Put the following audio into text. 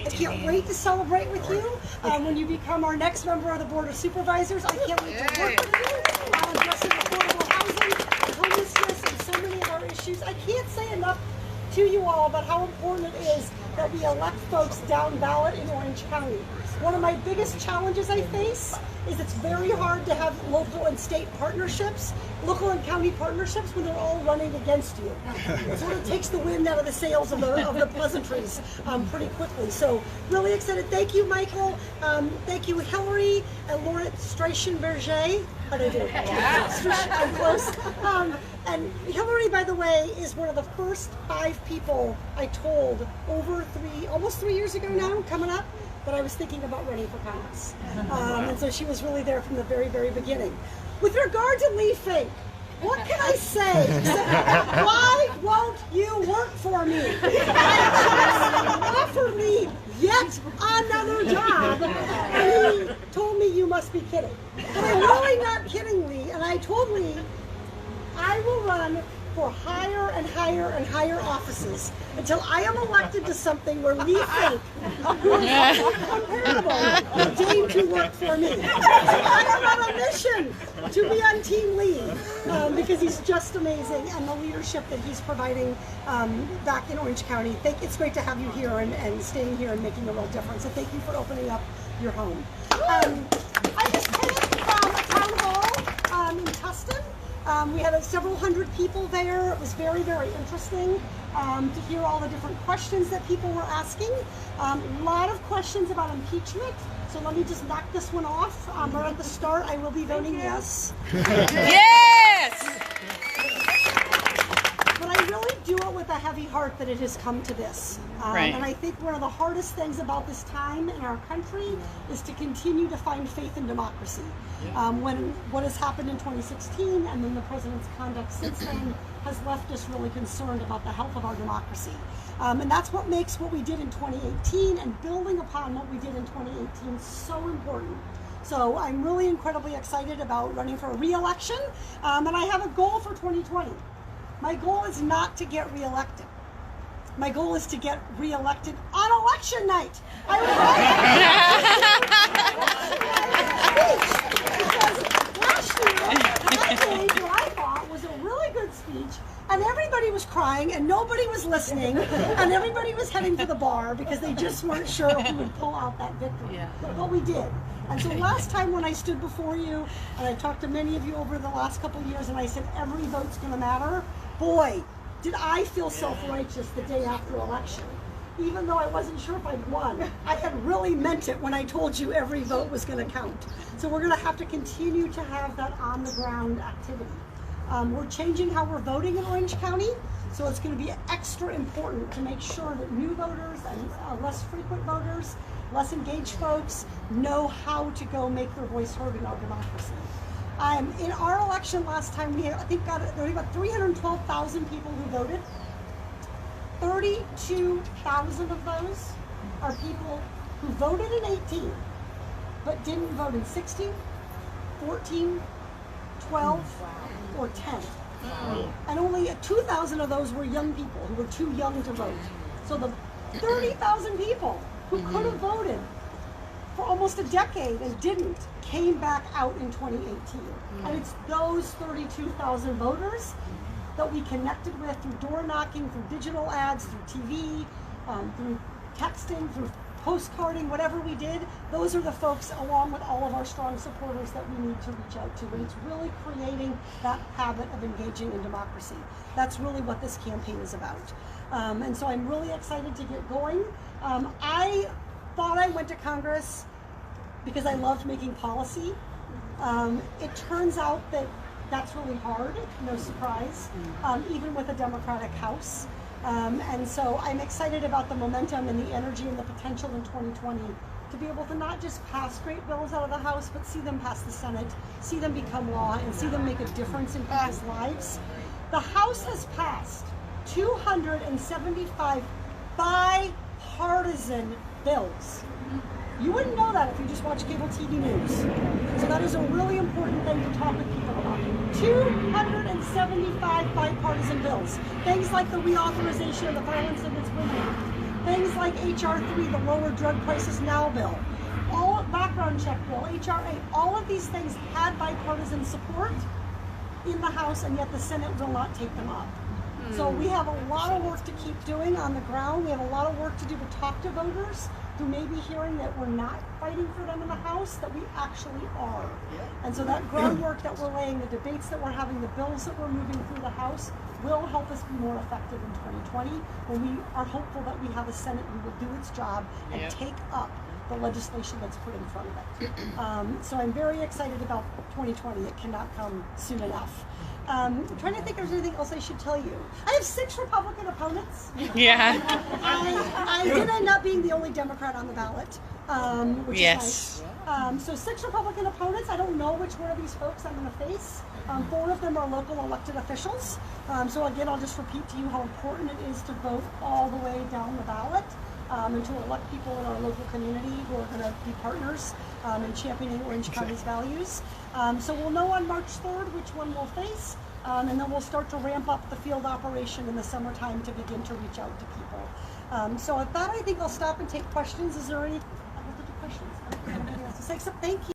I can't wait to celebrate with you when you become our next member of the Board of Supervisors. I can't wait to work with you on addressing affordable housing, homelessness, and so many of our issues. I can't say enough to you all about how important it is that we elect folks down ballot in Orange County. One of my biggest challenges I face is it's very hard to have local and state partnerships, local and county partnerships when they're all running against you. It sort of takes the wind out of the sails of the pleasantries pretty quickly. So really excited. Thank you, Michael. Thank you, Hillary and Laurent Streichenberger. How do I do? I'm close. And Hillary, by the way, is one of the first 5 people I told almost 3 years ago now, coming up, that I was thinking about running for Congress. And so she was really there from the very, very beginning. With regard to Lee Fink, what can I say? Why won't you work for me? Offer me yet another job. And he told me, you must be kidding. And I'm really not kidding, Lee. And I told Lee, I will run for higher and higher and higher offices until I am elected to something where Lee Fink, who is incomparable, will deign to work for me. I am on a mission to be on Team Lee because he's just amazing, and the leadership that he's providing back in Orange County. It's great to have you here and staying here and making a real difference. So thank you for opening up your home. I just came from a town hall in Tustin. We had several hundred people there. It was very, very interesting to hear all the different questions that people were asking. A lot of questions about impeachment. So let me just knock this one off. Right at the start, I will be voting yes. Yes! But I really do it with a heavy heart that it has come to this. Right. And I think one of the hardest things about this time in our country is to continue to find faith in democracy. When what has happened in 2016 and then the president's conduct since then has left us really concerned about the health of our democracy. And that's what makes what we did in 2018 and building upon what we did in 2018 so important. So I'm really incredibly excited about running for a re-election, and I have a goal for 2020. My goal is not to get re-elected. My goal is to get re-elected on election night. I was last year I gave what I thought was a really good speech, and everybody was crying, and nobody was listening, and everybody was heading for the bar because they just weren't sure if we would pull out that victory. Yeah. But we did. And so last time when I stood before you, and I talked to many of you over the last couple of years, and I said every vote's going to matter, boy, did I feel self-righteous the day after election. Even though I wasn't sure if I'd won, I had really meant it when I told you every vote was going to count. So we're going to have to continue to have that on-the-ground activity. We're changing how we're voting in Orange County, so it's going to be extra important to make sure that new voters and less frequent voters, less engaged folks know how to go make their voice heard in our democracy. In our election last time, we I think got 312,000 people who voted. 32,000 of those are people who voted in 18, but didn't vote in 16, 14, 12, or 10. And only 2,000 of those were young people who were too young to vote. So the 30,000 people who could have voted for almost a decade and didn't came back out in 2018. And it's those 32,000 voters that we connected with through door knocking, through digital ads, through TV, through texting, through postcarding, whatever we did. Those are the folks, along with all of our strong supporters, that we need to reach out to. And it's really creating that habit of engaging in democracy. That's really what this campaign is about. And so I'm really excited to get going. I thought I went to Congress because I loved making policy. It turns out that that's really hard, no surprise, even with a Democratic House. And so I'm excited about the momentum and the energy and the potential in 2020 to be able to not just pass great bills out of the House, but see them pass the Senate, see them become law, and see them make a difference in people's lives. The House has passed 275 bipartisan bills. You wouldn't know that if you just watch cable TV news. So that is a really important thing to talk with people about. 275 bipartisan bills. Things like the reauthorization of the Violence Against Women Act. things like HR 3, the lower drug prices now bill, all background check bill, HR 8, all of these things had bipartisan support in the House, and yet the Senate will not take them up. So we have a lot of work to keep doing on the ground. We have a lot of work to do to talk to voters who may be hearing that we're not fighting for them in the House, that we actually are. And so that groundwork that we're laying, the debates that we're having, the bills that we're moving through the House will help us be more effective in 2020, when we are hopeful that we have a Senate who will do its job and take up the legislation that's put in front of it. So I'm very excited about 2020. It cannot come soon enough. I'm trying to think if there's anything else I should tell you. I have 6 Republican opponents. Yeah. I did end up being the only Democrat on the ballot, which Yes. is nice. So 6 Republican opponents. I don't know which one of these folks I'm going to face. 4 of them are local elected officials. So again, I'll just repeat to you how important it is to vote all the way down the ballot. And to elect people in our local community who are going to be partners in championing Orange County's values. So we'll know on March 3rd which one we'll face, and then we'll start to ramp up the field operation in the summertime to begin to reach out to people. So with that, I think I'll stop and take questions. Is there any questions? I don't have anything else to say, except thank you.